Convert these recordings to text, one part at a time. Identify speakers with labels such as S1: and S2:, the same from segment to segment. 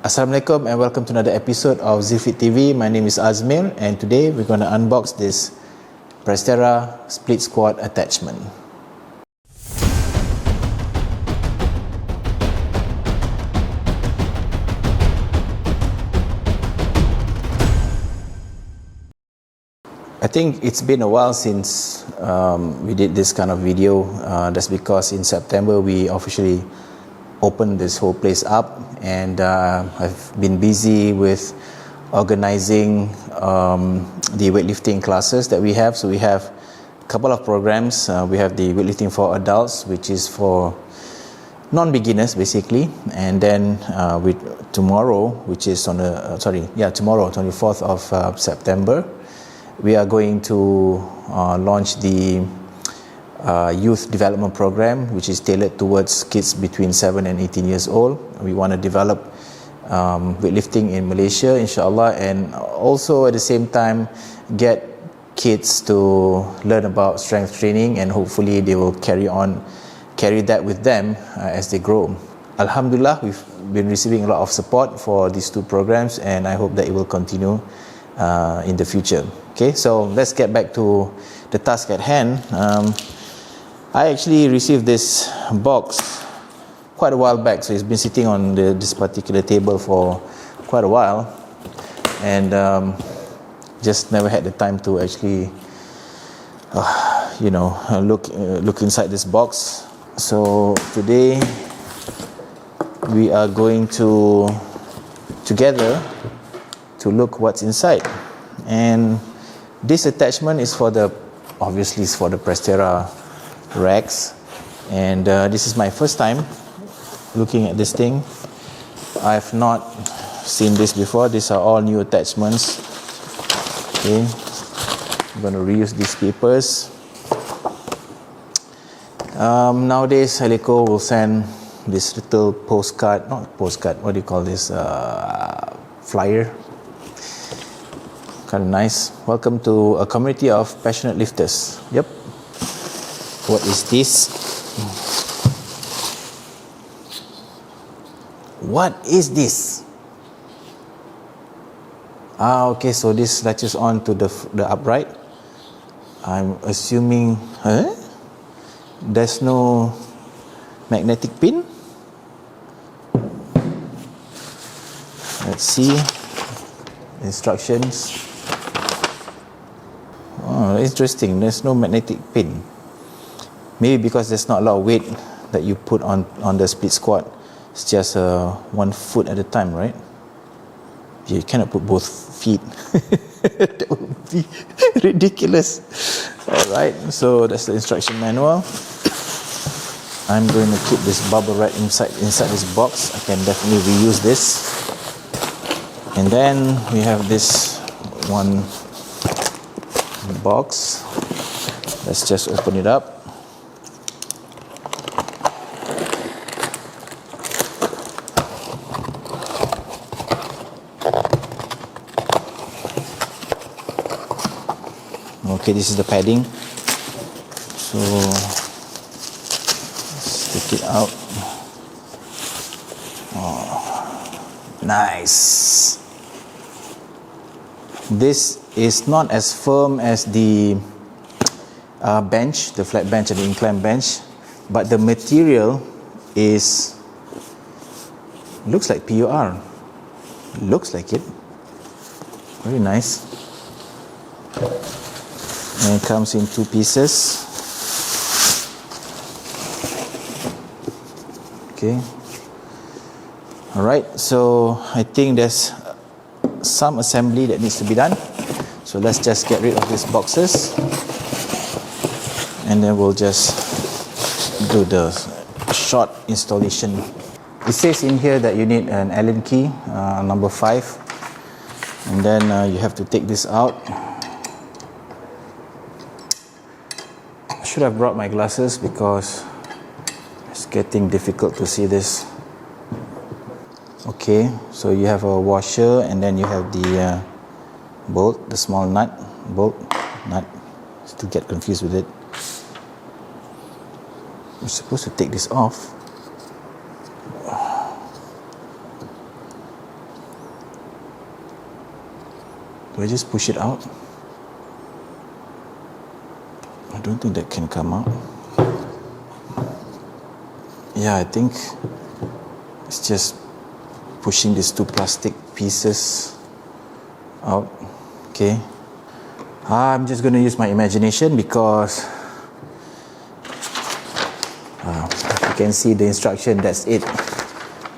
S1: Assalamualaikum and welcome to another episode of Zifit TV. My name is Azmir and today we're going to unbox this Prestera split squat attachment. I think it's been a while since we did this kind of video. That's because in September we officially opened this whole place up, and I've been busy with organizing the weightlifting classes that we have. So we have a couple of programs. We have the weightlifting for adults, which is for non-beginners basically, and then tomorrow, which is on tomorrow 24th of September, we are going to launch the youth development program, which is tailored towards kids between 7 and 18 years old. We want to develop weightlifting in Malaysia, inshallah, and also at the same time get kids to learn about strength training, and hopefully they will carry that with them as they grow. Alhamdulillah, we've been receiving a lot of support for these two programs, and I hope that it will continue in the future. Okay, so let's get back to the task at hand. I actually received this box quite a while back, so it's been sitting on this particular table for quite a while, and just never had the time to actually look inside this box. So today we are going to together to look what's inside. And this attachment is obviously for the Prestera racks, and this is my first time looking at this thing. I've not seen this before. These are all new attachments. Okay, I'm going to reuse these papers. Nowadays Eleiko will send this little flyer. Kind of nice. Welcome to a community of passionate lifters. Yep. What is this? What is this? Okay, so this latches on to the upright. I'm assuming there's no magnetic pin. Let's see instructions. Oh, interesting. There's no magnetic pin. Maybe because there's not a lot of weight that you put on the split squat. It's just 1 foot at a time, right? You cannot put both feet. That would be ridiculous. Alright, so that's the instruction manual. I'm going to keep this bubble wrap inside this box. I can definitely reuse this. And then we have this one box. Let's just open it up. Okay, this is the padding. So let's take it out. Oh, nice. This is not as firm as the bench, the flat bench and the incline bench, but the material looks like PUR. Looks like it. Very nice. And it comes in 2 pieces. Okay. Alright, so I think there's some assembly that needs to be done. So let's just get rid of these boxes, and then we'll just do the short installation. It says in here that you need an Allen key, number 5, and then you have to take this out. I should have brought my glasses because it's getting difficult to see this. Okay, so you have a washer, and then you have the bolt, the small nut. Still get confused with it. You're supposed to take this off. Do I just push it out? I don't think that can come out. Yeah, I think it's just pushing these two plastic pieces out. Okay. I'm just going to use my imagination because you can see the instruction, that's it.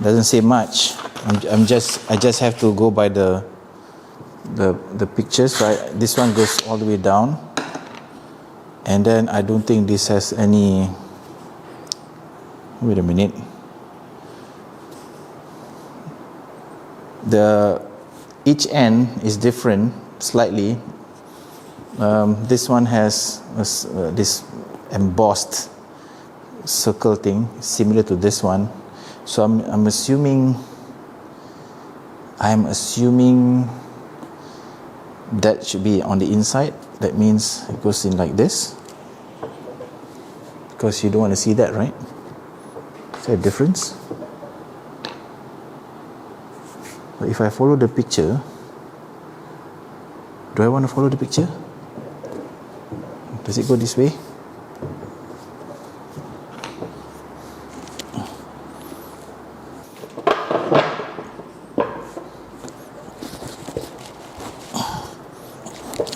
S1: Doesn't say much. I just have to go by the pictures, right? This one goes all the way down, and then I don't think this has any. Wait a minute. Each end is different slightly. This one has this embossed circle thing similar to this one. So I'm assuming that should be on the inside. That means it goes in like this, because you don't want to see that, right? Is there a difference? But if I follow the picture, do I want to follow the picture? Does it go this way?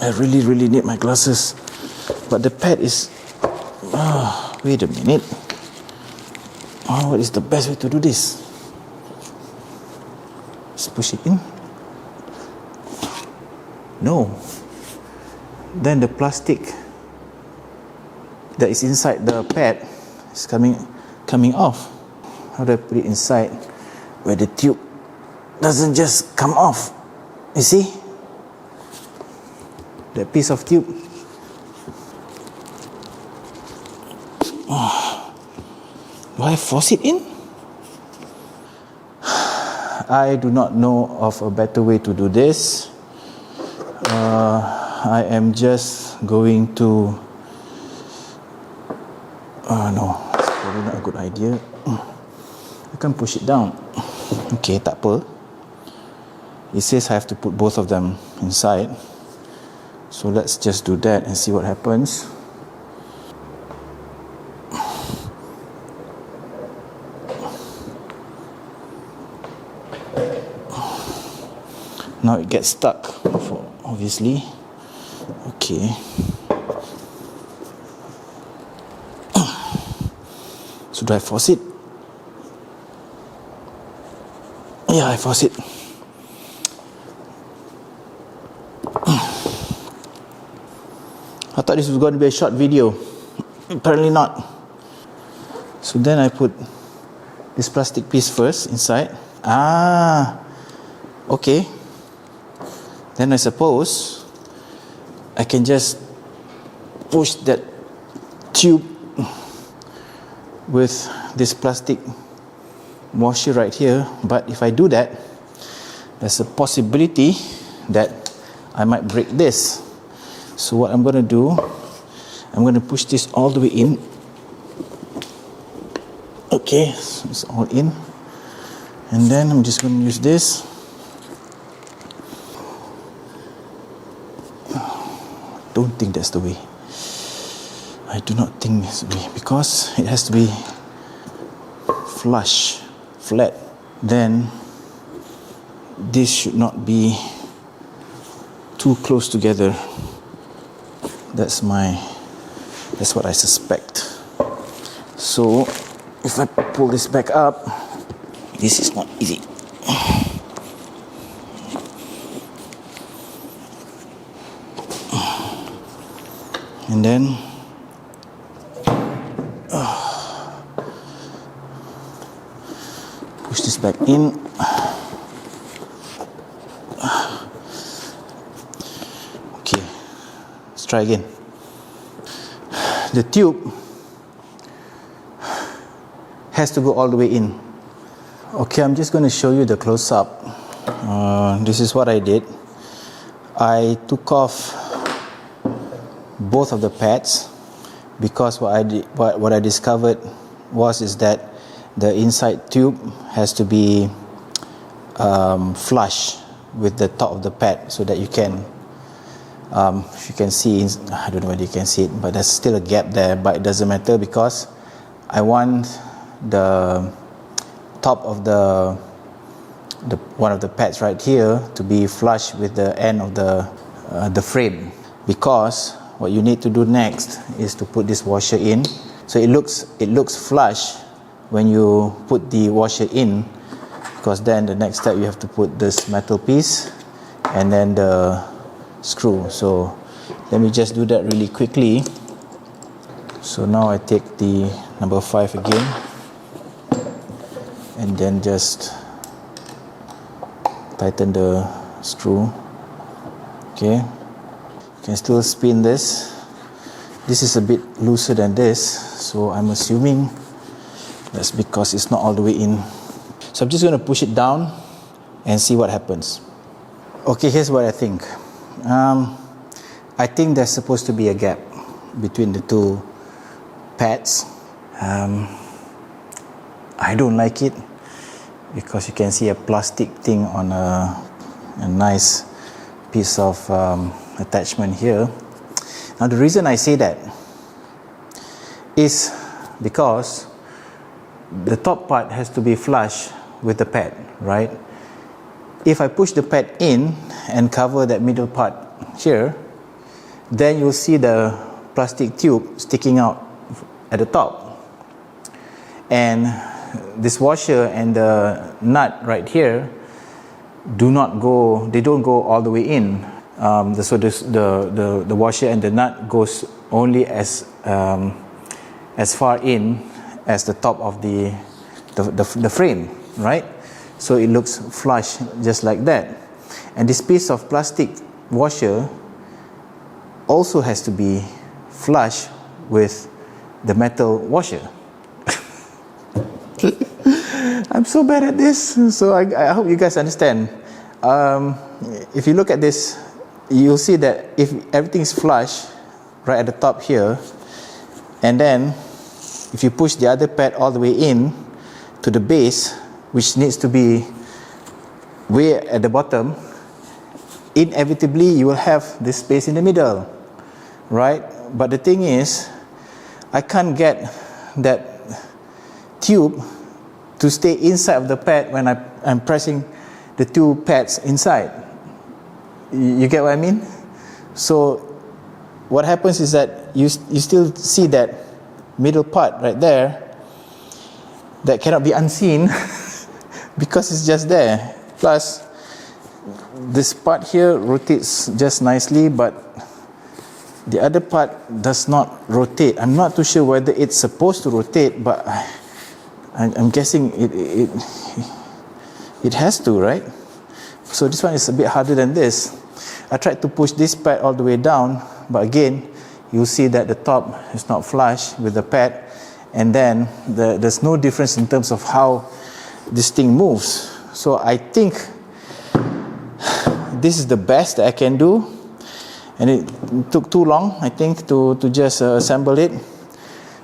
S1: I really need my glasses, but the pad is. Wait a minute. What is the best way to do this? Just push it in. No. Then the plastic that is inside the pad is coming off. How do I put it inside where the tube doesn't just come off? You see? That piece of tube. Do I force it in? I do not know of a better way to do this. I am just going to. No, it's probably not a good idea. I can push it down. Okay, tak apa. It says I have to put both of them inside. So let's just do that and see what happens. Now it gets stuck, obviously. Okay. So do I force it? Yeah, I force it. I thought this was going to be a short video. Apparently not. So then I put this plastic piece first inside. Okay. Then I suppose I can just push that tube with this plastic washer right here. But if I do that, there's a possibility that I might break this. So what I'm going to do, I'm going to push this all the way in. Okay, so it's all in. And then I'm just going to use this. Don't think that's the way. I do not think that's the way, because it has to be flush, flat. Then this should not be too close together. That's what I suspect. So if I pull this back up, this is not easy. And then push this back in. Okay, let's try again. The tube has to go all the way in. Okay, I'm just going to show you the close-up. This is what I did. I took off both of the pads, because what I discovered is that the inside tube has to be flush with the top of the pad so that you can if you can see, I don't know whether you can see it, but there's still a gap there, but it doesn't matter because I want the top of the one of the pads right here to be flush with the end of the frame, because what you need to do next is to put this washer in, so it looks flush when you put the washer in, because then the next step you have to put this metal piece and then the screw. So let me just do that really quickly. So now I take the number 5 again and then just tighten the screw. Okay, you can still spin this. This is a bit looser than this, so I'm assuming that's because it's not all the way in. So I'm just going to push it down and see what happens. Okay, here's what I think. I think there's supposed to be a gap between the two pads. I don't like it because you can see a plastic thing on a nice piece of attachment here. Now the reason I say that is because the top part has to be flush with the pad, right? If I push the pad in and cover that middle part here, then you'll see the plastic tube sticking out at the top, and this washer and the nut right here don't go all the way in. So the washer and the nut goes only as far in as the top of the frame, right? So it looks flush just like that. And this piece of plastic washer also has to be flush with the metal washer. I'm so bad at this, so I hope you guys understand. If you look at this, you'll see that if everything is flush right at the top here, and then if you push the other pad all the way in to the base, which needs to be way at the bottom, inevitably you will have this space in the middle, right? But the thing is, I can't get that tube to stay inside of the pad when I'm pressing the two pads inside. You get what I mean? So what happens is that you still see that middle part right there that cannot be unseen because it's just there. Plus this part here rotates just nicely, but the other part does not rotate. I'm not too sure whether it's supposed to rotate, but I'm guessing it has to, right? So this one is a bit harder than this. I tried to push this pad all the way down, but again you'll see that the top is not flush with the pad, and then there's no difference in terms of how this thing moves. So I think this is the best that I can do, and it took too long, I think, to just assemble it.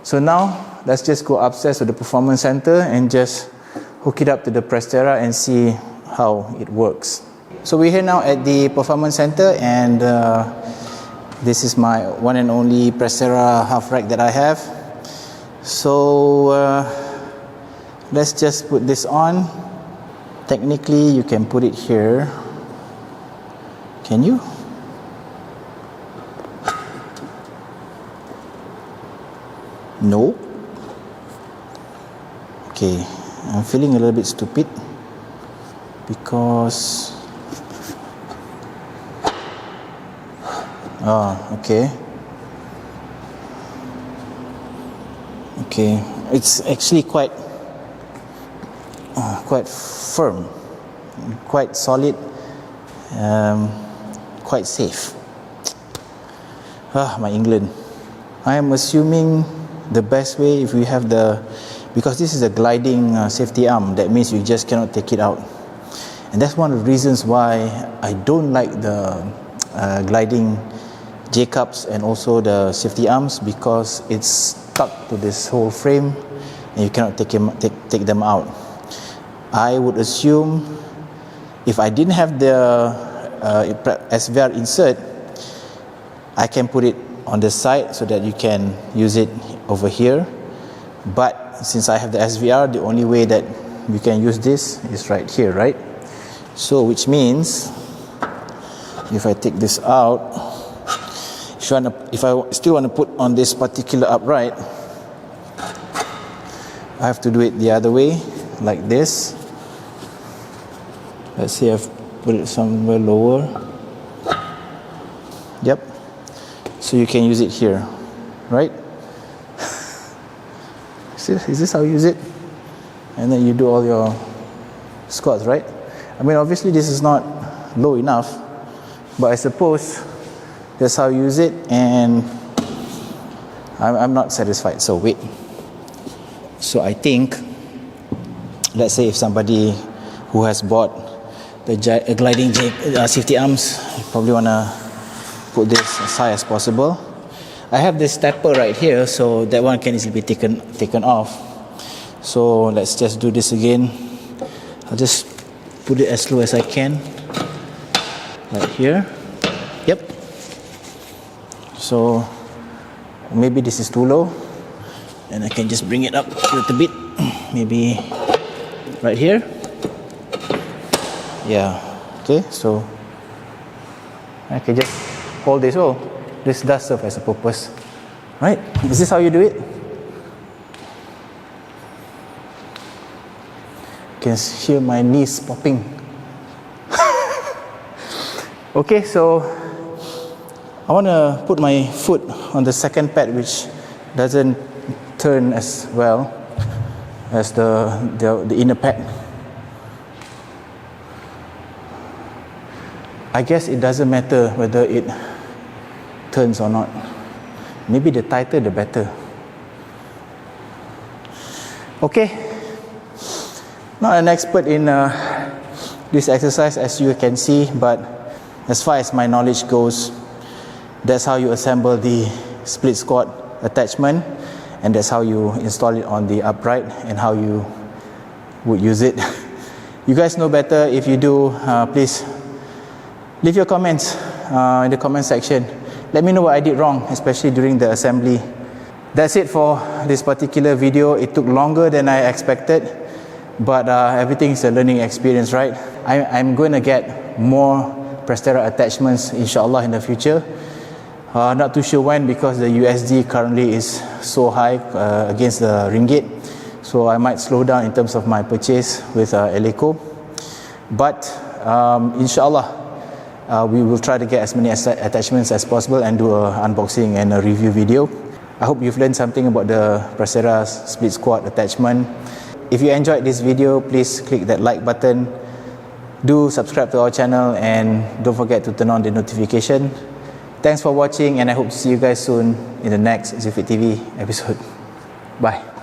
S1: So now let's just go upstairs to the performance center and just hook it up to the Prestera and see how it works. So we're here now at the performance center, and this is my one and only Prestera half rack that I have. So let's just put this on. Technically you can put it here. Can you? No. Okay, I'm feeling a little bit stupid because okay, it's actually quite firm, quite solid, quite safe. My England. I am assuming the best way, if we have because this is a gliding safety arm, that means you just cannot take it out, and that's one of the reasons why I don't like the gliding J-cups and also the safety arms, because it's stuck to this whole frame and you cannot take them out. I would assume If I didn't have the SVR insert, I can put it on the side so that you can use it over here. But since I have the SVR, the only way that you can use this is right here, right? So which means if I take this out, if I still want to put on this particular upright, I have to do it the other way, like this. Let's say I've put it somewhere lower. Yep. So you can use it here, right? Is this how you use it? And then you do all your squats, right? I mean, obviously this is not low enough, but I suppose that's how you use it, and I'm not satisfied. So wait. So I think, let's say if somebody who has bought the gliding safety arms, you probably want to put this as high as possible. I have this stepper right here, so that one can easily be taken off. So let's just do this again. I'll just put it as low as I can, right here. Yep. So maybe this is too low, and I can just bring it up a little bit, maybe right here. Yeah. Okay, so I can just hold this. Oh, this does serve as a purpose, right? Is this how you do it? You can hear my knees popping. Okay, so I want to put my foot on the second pad, which doesn't turn as well as the inner pad. I guess it doesn't matter whether it turns or not. Maybe the tighter the better. Okay, not an expert in this exercise, as you can see, but as far as my knowledge goes, that's how you assemble the split squat attachment, and that's how you install it on the upright and how you would use it. You guys know better. If you do, please leave your comments in the comment section. Let me know what I did wrong, especially during the assembly. That's it for this particular video. It took longer than I expected, but everything is a learning experience, right? I'm going to get more Prestera attachments, inshallah, in the future. Not too sure when, because the USD currently is so high against the ringgit. So I might slow down in terms of my purchase with Eleiko. But inshallah, we will try to get as many attachments as possible and do an unboxing and a review video. I hope you've learned something about the Prestera split squat attachment. If you enjoyed this video, please click that like button. Do subscribe to our channel, and don't forget to turn on the notification. Thanks for watching, and I hope to see you guys soon in the next Zufit TV episode. Bye.